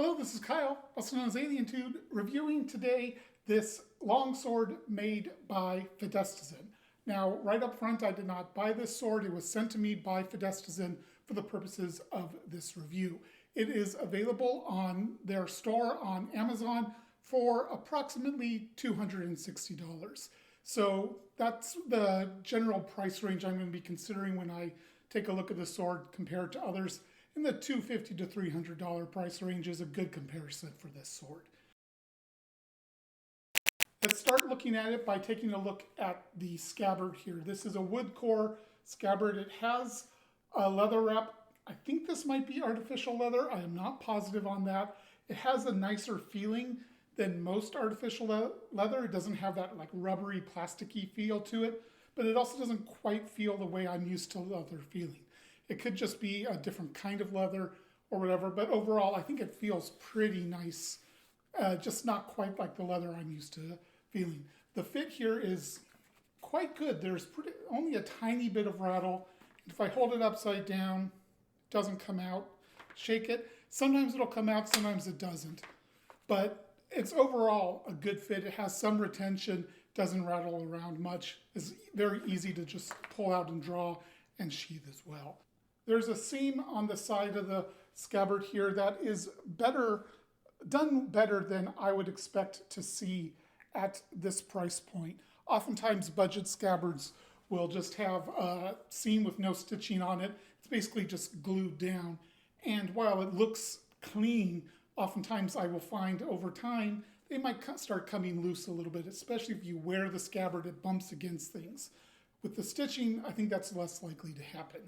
Hello, this is Kyle, also known as AlienTude, reviewing today this longsword made by Fidestizen. Now, right up front, I did not buy this sword. It was sent to me by Fidestizen for the purposes of this review. It is available on their store on Amazon for approximately $260. So that's the general price range I'm going to be considering when I take a look at the sword compared to others. In the $250 to $300 price range is a good comparison for this sword. Let's start looking at it by taking a look at the scabbard here. This is a wood core scabbard. It has a leather wrap. I think this might be artificial leather. I am not positive on that. It has a nicer feeling than most artificial leather. It doesn't have that like rubbery, plasticky feel to it, but it also doesn't quite feel the way I'm used to leather feeling. It could just be a different kind of leather or whatever, but overall I think it feels pretty nice, just not quite like the leather I'm used to feeling. The fit here is quite good. There's only a tiny bit of rattle. If I hold it upside down, it doesn't come out. Shake it. Sometimes it'll come out, sometimes it doesn't. But it's overall a good fit. It has some retention, doesn't rattle around much. It's very easy to just pull out and draw and sheath as well. There's a seam on the side of the scabbard here that is done better than I would expect to see at this price point. Oftentimes budget scabbards will just have a seam with no stitching on it. It's basically just glued down. And while it looks clean, oftentimes I will find over time they might start coming loose a little bit, especially if you wear the scabbard, it bumps against things. With the stitching, I think that's less likely to happen.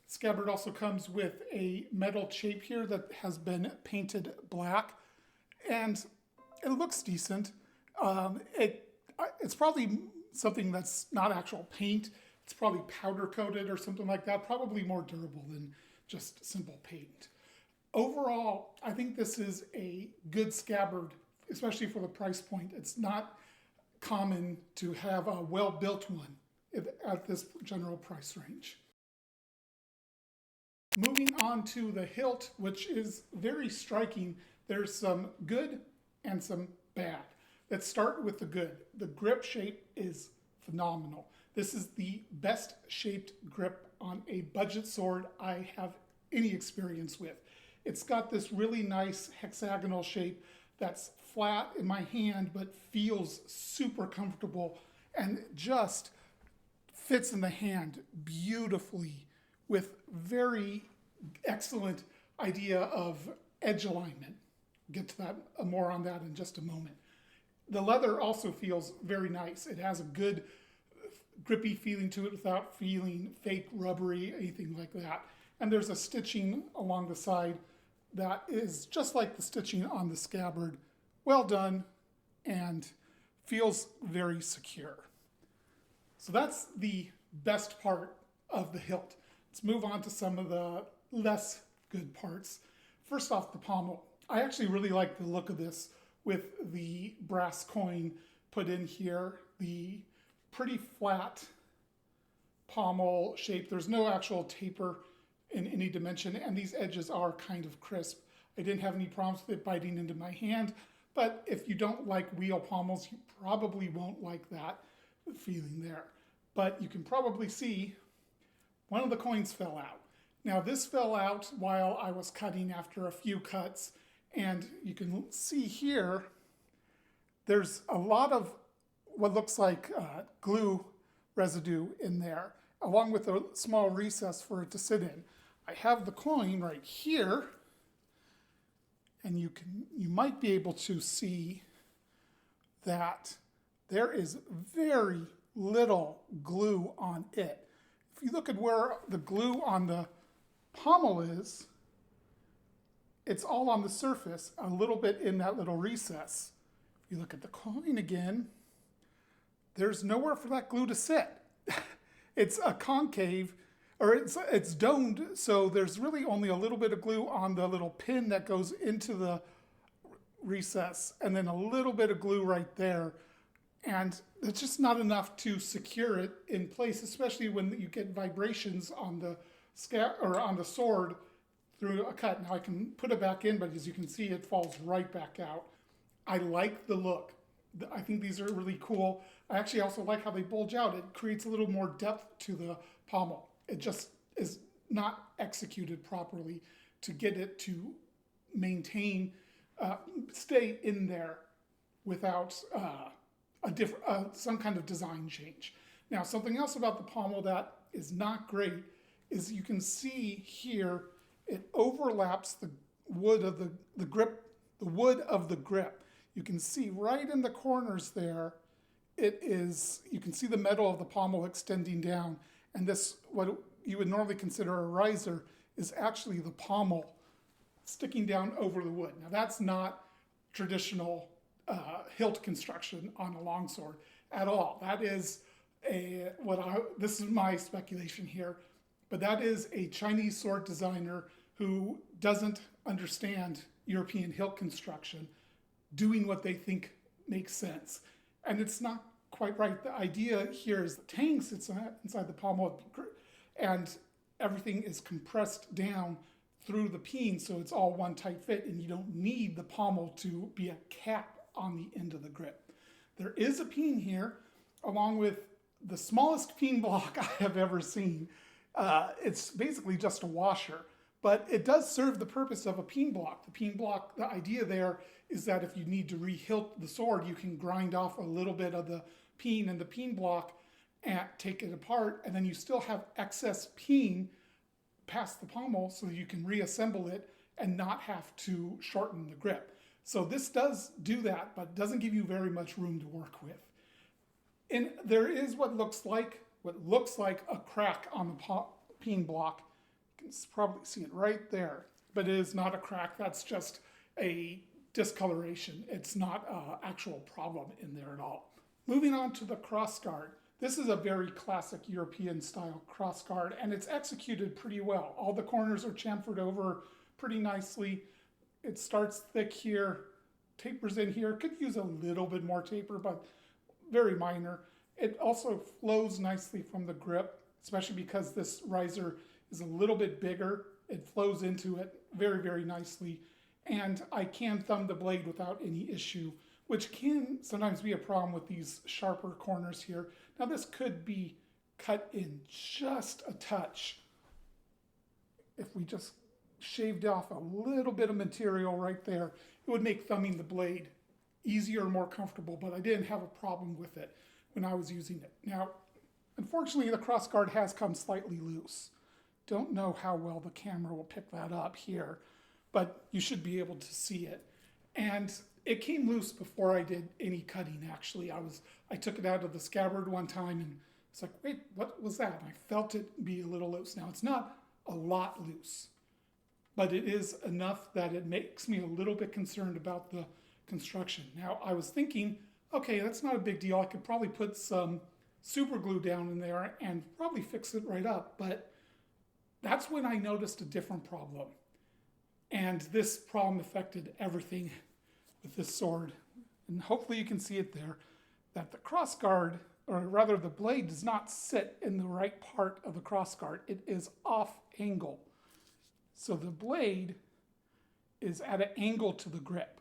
Scabbard also comes with a metal shape here that has been painted black, and it looks decent. It's probably something that's not actual paint. It's probably powder coated or something like that, probably more durable than just simple paint. Overall, I think this is a good scabbard, especially for the price point. It's not common to have a well-built one at this general price range. Moving on to the hilt, which is very striking. There's some good and some bad. Let's start with the good. The grip shape is phenomenal. This is the best shaped grip on a budget sword I have any experience with. It's got this really nice hexagonal shape that's flat in my hand but feels super comfortable and just fits in the hand beautifully with very excellent idea of edge alignment. Get to that more on that in just a moment. The leather also feels very nice. It has a good grippy feeling to it without feeling fake rubbery, anything like that. And there's a stitching along the side that is just like the stitching on the scabbard. Well done and feels very secure. So that's the best part of the hilt. Let's move on to some of the less good parts. First off, the pommel. I actually really like the look of this with the brass coin put in here. The pretty flat pommel shape. There's no actual taper in any dimension, and these edges are kind of crisp. I didn't have any problems with it biting into my hand, but if you don't like wheel pommels, you probably won't like that feeling there. But you can probably see one of the coins fell out. Now this fell out while I was cutting after a few cuts, and you can see here there's a lot of what looks like glue residue in there, along with a small recess for it to sit in. I have the coin right here, and you might be able to see that there is very little glue on it. If you look at where the glue on the pommel is, it's all on the surface, a little bit in that little recess. If you look at the coin again, there's nowhere for that glue to sit. It's a concave, or it's domed, so there's really only a little bit of glue on the little pin that goes into the recess, and then a little bit of glue right there. And it's just not enough to secure it in place, especially when you get vibrations on the sword through a cut. Now I can put it back in, but as you can see, it falls right back out. I like the look. I think these are really cool. I actually also like how they bulge out. It creates a little more depth to the pommel. It just is not executed properly to get it to maintain, stay in there without some kind of design change. Now, something else about the pommel that is not great is you can see here it overlaps the wood of the grip, the wood of the grip. You can see right in the corners there, you can see the metal of the pommel extending down, and this, what you would normally consider a riser, is actually the pommel sticking down over the wood. Now that's not traditional hilt construction on a longsword at all. That is this is my speculation here, but that is a Chinese sword designer who doesn't understand European hilt construction doing what they think makes sense. And it's not quite right. The idea here is the tang sits inside the pommel and everything is compressed down through the peen, so it's all one tight fit, and you don't need the pommel to be a cap on the end of the grip. There is a peen here, along with the smallest peen block I have ever seen. It's basically just a washer, but it does serve the purpose of a peen block. The peen block, the idea there is that if you need to re-hilt the sword, you can grind off a little bit of the peen and the peen block and take it apart, and then you still have excess peen past the pommel so you can reassemble it and not have to shorten the grip. So this does do that, but doesn't give you very much room to work with. And there is what looks like a crack on the peen block. You can probably see it right there, but it is not a crack. That's just a discoloration. It's not an actual problem in there at all. Moving on to the crossguard. This is a very classic European style crossguard, and it's executed pretty well. All the corners are chamfered over pretty nicely. It starts thick here, tapers in here. Could use a little bit more taper, but very minor. It also flows nicely from the grip, especially because this riser is a little bit bigger. It flows into it very, very nicely. And I can thumb the blade without any issue, which can sometimes be a problem with these sharper corners here. Now this could be cut in just a touch. If we just shaved off a little bit of material right there, it would make thumbing the blade easier and more comfortable, but I didn't have a problem with it when I was using it. Now, unfortunately, the crossguard has come slightly loose. Don't know how well the camera will pick that up here, but you should be able to see it. And it came loose before I did any cutting, actually. I took it out of the scabbard one time and it's like, wait, what was that? And I felt it be a little loose. Now, it's not a lot loose, but it is enough that it makes me a little bit concerned about the construction. Now, I was thinking, okay, that's not a big deal. I could probably put some super glue down in there and probably fix it right up, but that's when I noticed a different problem. And this problem affected everything with this sword. And hopefully you can see it there, that the crossguard, or rather the blade, does not sit in the right part of the crossguard. It is off angle. So the blade is at an angle to the grip.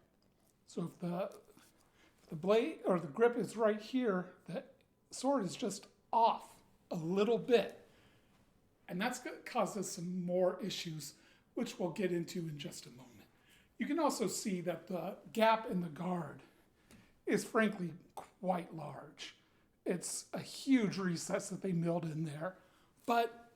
So if the blade or the grip is right here, the sword is just off a little bit. And that's going to cause us some more issues, which we'll get into in just a moment. You can also see that the gap in the guard is frankly quite large. It's a huge recess that they milled in there, but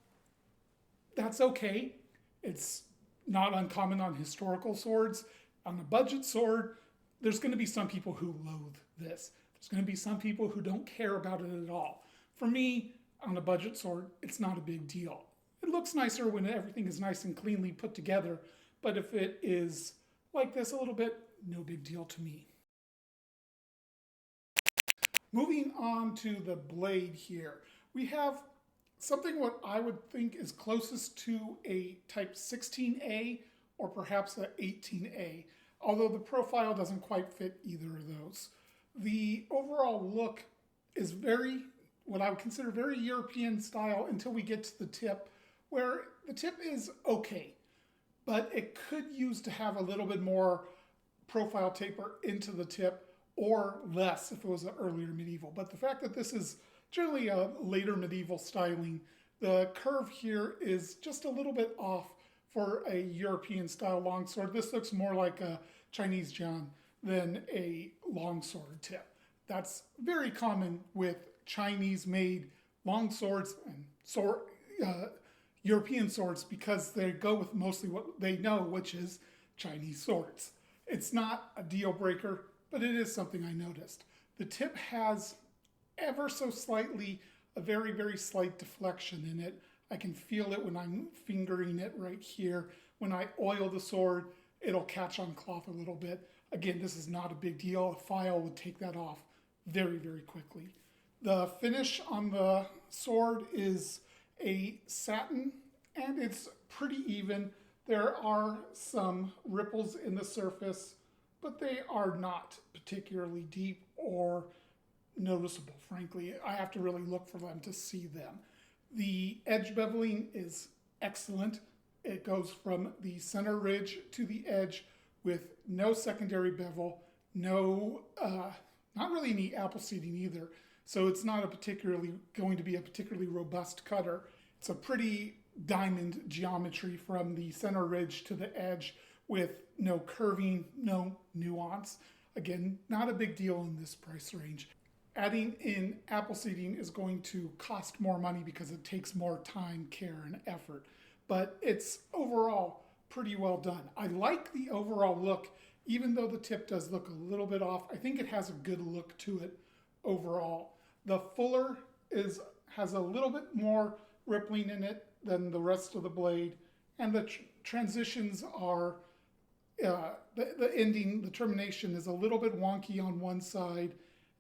that's okay. It's not uncommon on historical swords. On a budget sword, there's going to be some people who loathe this. There's going to be some people who don't care about it at all. For me, on a budget sword, it's not a big deal. It looks nicer when everything is nice and cleanly put together, but if it is like this a little bit, no big deal to me. Moving on to the blade here, we have something what I would think is closest to a type 16A or perhaps a 18A, although the profile doesn't quite fit either of those. The overall look is what I would consider very European style until we get to the tip, where the tip is okay. but it could use to have a little bit more profile taper into the tip or less if it was an earlier medieval. But the fact that this is generally a later medieval styling, the curve here is just a little bit off for a European style longsword. This looks more like a Chinese jian than a longsword tip. That's very common with Chinese made longswords and European swords because they go with mostly what they know, which is Chinese swords. It's not a deal breaker, but it is something I noticed. The tip has ever so slightly a very, very slight deflection in it. I can feel it when I'm fingering it right here. When I oil the sword, it'll catch on cloth a little bit. Again, this is not a big deal. A file would take that off very, very quickly. The finish on the sword is a satin, and it's pretty even. There are some ripples in the surface, but they are not particularly deep or noticeable, frankly. I have to really look for them to see them. The edge beveling is excellent. It goes from the center ridge to the edge with no secondary bevel, not really any apple seating either. So it's not going to be a particularly robust cutter. It's a pretty diamond geometry from the center ridge to the edge with no curving, no nuance. Again, not a big deal in this price range. Adding in apple seating is going to cost more money because it takes more time, care, and effort. But it's overall pretty well done. I like the overall look, even though the tip does look a little bit off. I think it has a good look to it overall. The fuller has a little bit more rippling in it than the rest of the blade, and the transitions are, the ending, the termination is a little bit wonky on one side,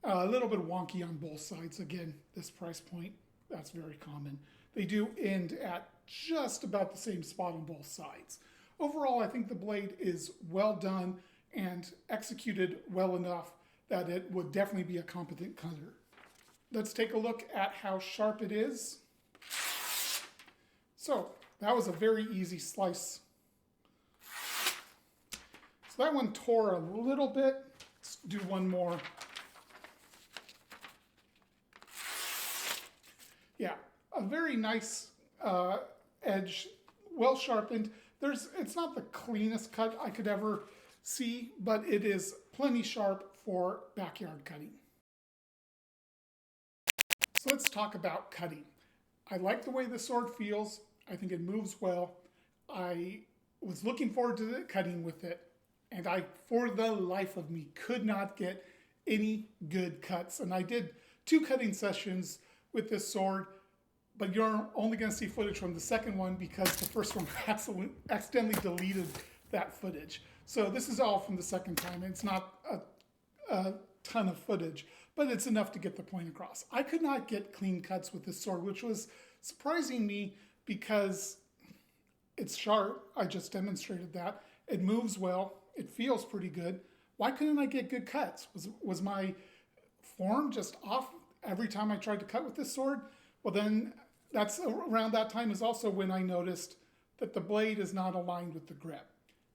a little bit wonky on both sides. Again, this price point, that's very common. They do end at just about the same spot on both sides. Overall, I think the blade is well done and executed well enough that it would definitely be a competent cutter. Let's take a look at how sharp it is. So that was a very easy slice. So that one tore a little bit. Let's do one more. Yeah, a very nice edge, well sharpened. It's not the cleanest cut I could ever see, but it is plenty sharp for backyard cutting. So let's talk about cutting. I like the way the sword feels. I think it moves well. I was looking forward to cutting with it, and I, for the life of me, could not get any good cuts. And I did 2 cutting sessions with this sword, but you're only going to see footage from the second one because the first one accidentally deleted that footage. So this is all from the second time. It's not a ton of footage, but it's enough to get the point across. I could not get clean cuts with this sword, which was surprising me because it's sharp. I just demonstrated that. It moves well. It feels pretty good. Why couldn't I get good cuts? Was my form just off every time I tried to cut with this sword? Well, then that's around that time is also when I noticed that the blade is not aligned with the grip.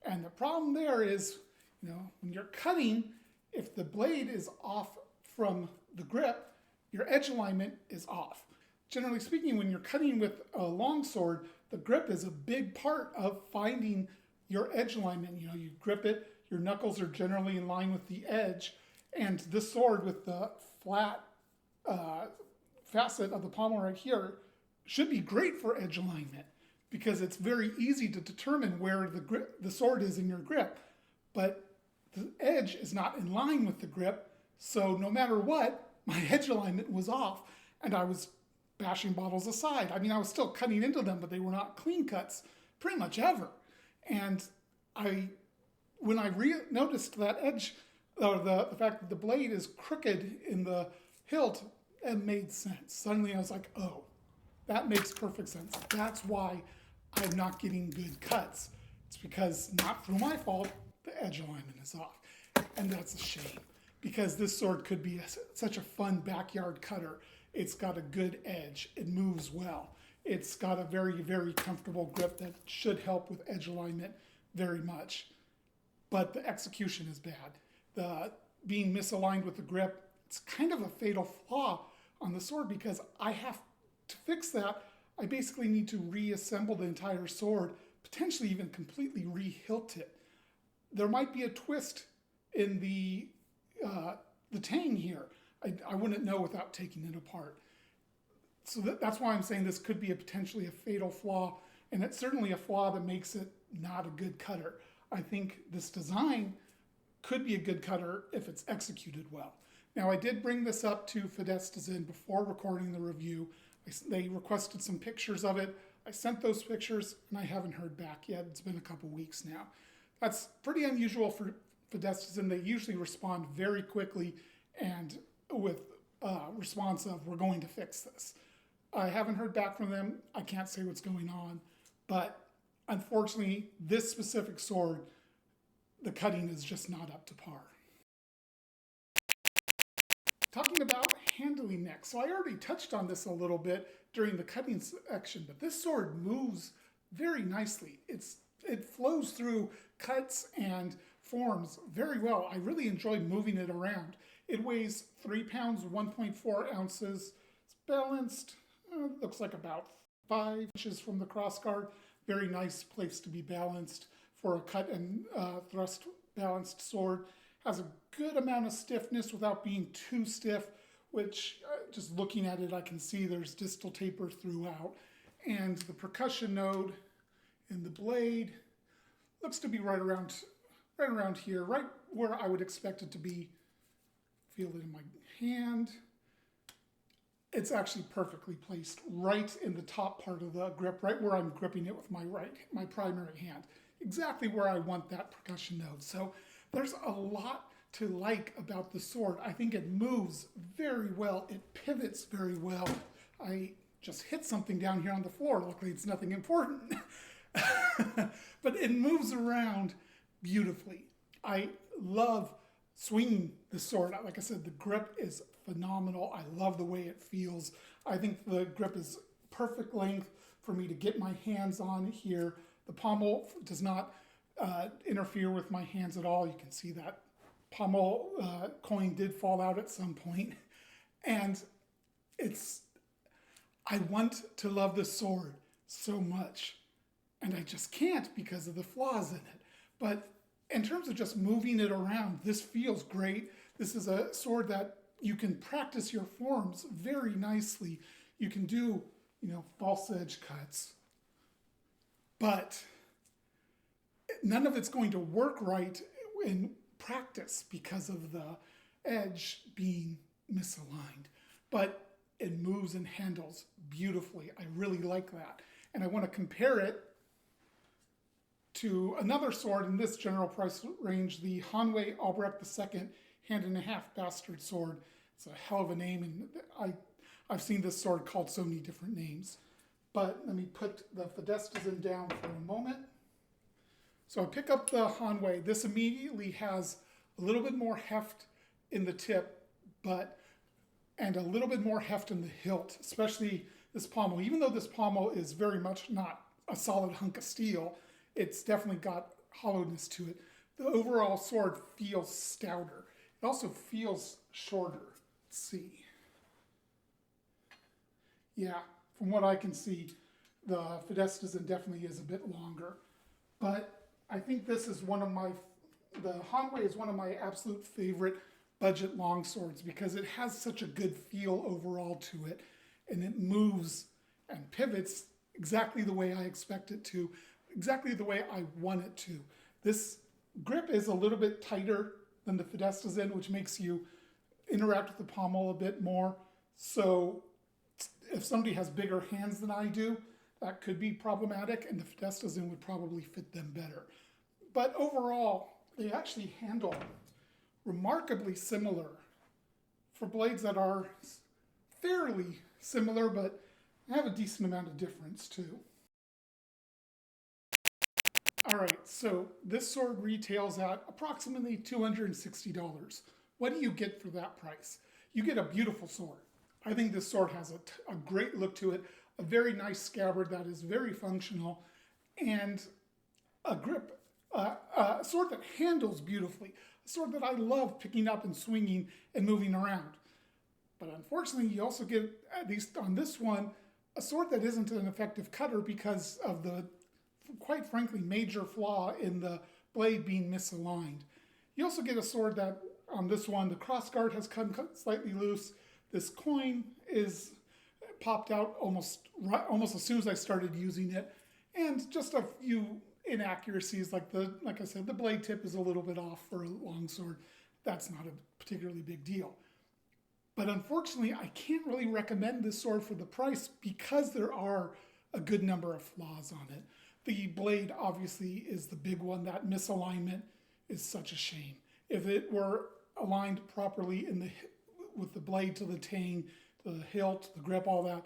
And the problem there is, when you're cutting, if the blade is off from the grip, your edge alignment is off. Generally speaking, when you're cutting with a longsword, the grip is a big part of finding your edge alignment. You grip it, your knuckles are generally in line with the edge, and this sword with the flat facet of the pommel right here should be great for edge alignment because it's very easy to determine where the sword is in your grip. But the edge is not in line with the grip, so no matter what, my edge alignment was off, and I was bashing bottles aside. I mean, I was still cutting into them, but they were not clean cuts pretty much ever. And when I noticed that edge, or the fact that the blade is crooked in the hilt, it made sense. Suddenly I was like, oh, that makes perfect sense. That's why I'm not getting good cuts. It's because, not through my fault, the edge alignment is off. And that's a shame, because this sword could be such a fun backyard cutter. It's got a good edge. It moves well. It's got a very, very comfortable grip that should help with edge alignment very much. But the execution is bad. The being misaligned with the grip, it's kind of a fatal flaw on the sword because I have to fix that. I basically need to reassemble the entire sword, potentially even completely re-hilt it. There might be a twist in the tang here. I wouldn't know without taking it apart. So that's why I'm saying this could be potentially a fatal flaw, and it's certainly a flaw that makes it not a good cutter. I think this design could be a good cutter if it's executed well. Now, I did bring this up to Fidesztazin before recording the review. They requested some pictures of it. I sent those pictures, and I haven't heard back yet. It's been a couple weeks now. That's pretty unusual for Fidesztazin. They usually respond very quickly and with response of, we're going to fix this. I haven't heard back from them. I can't say what's going on. But unfortunately, this specific sword, the cutting is just not up to par. Talking about handling next. So I already touched on this a little bit during the cutting section, but this sword moves very nicely. It flows through cuts and forms very well. I really enjoy moving it around. It weighs 3 pounds, 1.4 ounces. It's balanced, looks like about 5 inches from the crossguard. Very nice place to be balanced for a cut and thrust balanced sword. Has a good amount of stiffness without being too stiff, which just looking at it, I can see there's distal taper throughout. And the percussion node in the blade looks to be right around here, right where I would expect it to be. Feel it in my hand. It's actually perfectly placed right in the top part of the grip, right where I'm gripping it with my primary hand. Exactly where I want that percussion node. So there's a lot to like about the sword. I think it moves very well. It pivots very well. I just hit something down here on the floor. Luckily, it's nothing important. But it moves around beautifully. I love swinging the sword. Like I said, the grip is phenomenal. I love the way it feels. I think the grip is perfect length for me to get my hands on here. The pommel does not interfere with my hands at all. You can see that pommel coin did fall out at some point. And I want to love this sword so much, and I just can't because of the flaws in it. But in terms of just moving it around, this feels great. This is a sword that you can practice your forms very nicely. You can do, false edge cuts. But none of it's going to work right in practice because of the edge being misaligned. But it moves and handles beautifully. I really like that. And I want to compare it to another sword in this general price range, the Hanwei Albrecht II hand and a half bastard sword. It's a hell of a name, and I've seen this sword called so many different names. But let me put the Fidesztazin down for a moment. So I pick up the Hanwei. This immediately has a little bit more heft in the tip, and a little bit more heft in the hilt, especially this pommel. Even though this pommel is very much not a solid hunk of steel, it's definitely got hollowness to it. The overall sword feels stouter. It also feels shorter. Let's see. Yeah, from what I can see, the Fidesztazin definitely is a bit longer. But I think this is the Hanwei is one of my absolute favorite budget longswords because it has such a good feel overall to it, and it moves and pivots exactly the way I expect it to, exactly the way I want it to. This grip is a little bit tighter than the Fidesztazin, which makes you interact with the pommel a bit more. So if somebody has bigger hands than I do, that could be problematic, and the Fidesztazin would probably fit them better. But overall, they actually handle remarkably similar for blades that are fairly similar, but have a decent amount of difference too. All right, so this sword retails at approximately $260. What do you get for that price? You get a beautiful sword. I think this sword has a great look to it, a very nice scabbard that is very functional, and a grip, a sword that handles beautifully, a sword that I love picking up and swinging and moving around. But unfortunately, you also get, at least on this one, a sword that isn't an effective cutter because of the, quite frankly, major flaw in the blade being misaligned. You also get a sword that, on this one, the crossguard has come slightly loose. This coin is popped out almost as soon as I started using it, and just a few inaccuracies, like I said, the blade tip is a little bit off for a longsword. That's not a particularly big deal. But unfortunately, I can't really recommend this sword for the price because there are a good number of flaws on it. The blade obviously is the big one. That misalignment is such a shame. If it were aligned properly with the blade to the tang, the hilt, the grip, all that,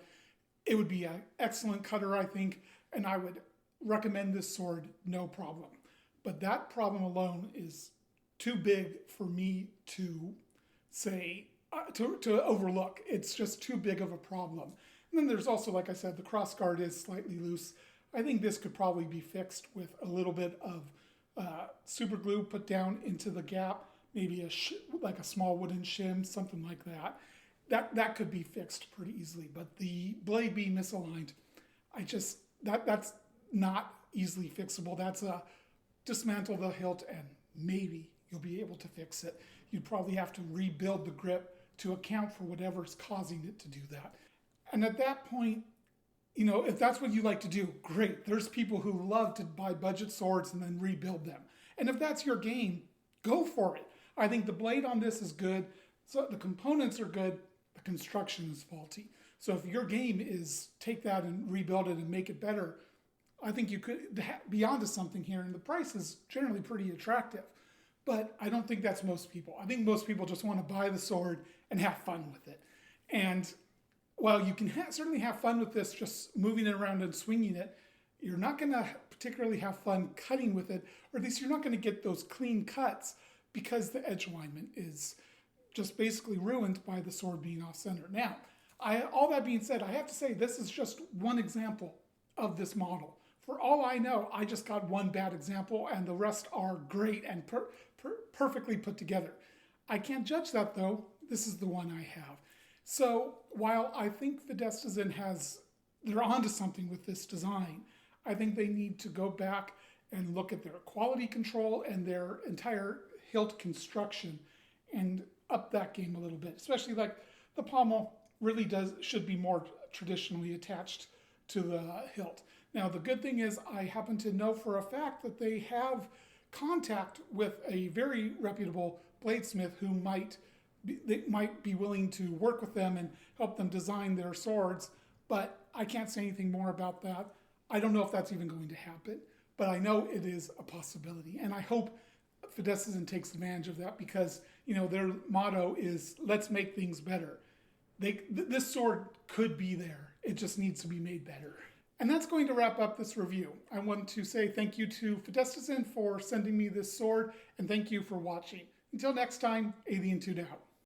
it would be an excellent cutter, I think, and I would recommend this sword no problem. But that problem alone is too big for me to say, to overlook. It's just too big of a problem. And then there's also, like I said, the crossguard is slightly loose. I think this could probably be fixed with a little bit of super glue put down into the gap, maybe like a small wooden shim, something like that. That could be fixed pretty easily. But the blade being misaligned, that's not easily fixable. That's a dismantle the hilt and maybe you'll be able to fix it. You'd probably have to rebuild the grip to account for whatever's causing it to do that. And at that point, if that's what you like to do, great. There's people who love to buy budget swords and then rebuild them. And if that's your game, go for it. I think the blade on this is good. So the components are good. The construction is faulty. So if your game is take that and rebuild it and make it better, I think you could be onto something here. And the price is generally pretty attractive. But I don't think that's most people. I think most people just want to buy the sword and have fun with it. And while you can certainly have fun with this, just moving it around and swinging it, you're not going to particularly have fun cutting with it, or at least you're not going to get those clean cuts because the edge alignment is just basically ruined by the sword being off center. Now, all that being said, I have to say this is just one example of this model. For all I know, I just got one bad example and the rest are great and perfectly put together. I can't judge that though. This is the one I have. So while I think Fidestizen they're onto something with this design, I think they need to go back and look at their quality control and their entire hilt construction and up that game a little bit. Especially like the pommel really should be more traditionally attached to the hilt. Now the good thing is I happen to know for a fact that they have contact with a very reputable bladesmith who might be willing to work with them and help them design their swords, but I can't say anything more about that. I don't know if that's even going to happen, but I know it is a possibility. And I hope Fidestizen takes advantage of that because, their motto is, let's make things better. This sword could be there. It just needs to be made better. And that's going to wrap up this review. I want to say thank you to Fidestizen for sending me this sword, and thank you for watching. Until next time, Alien 2 out.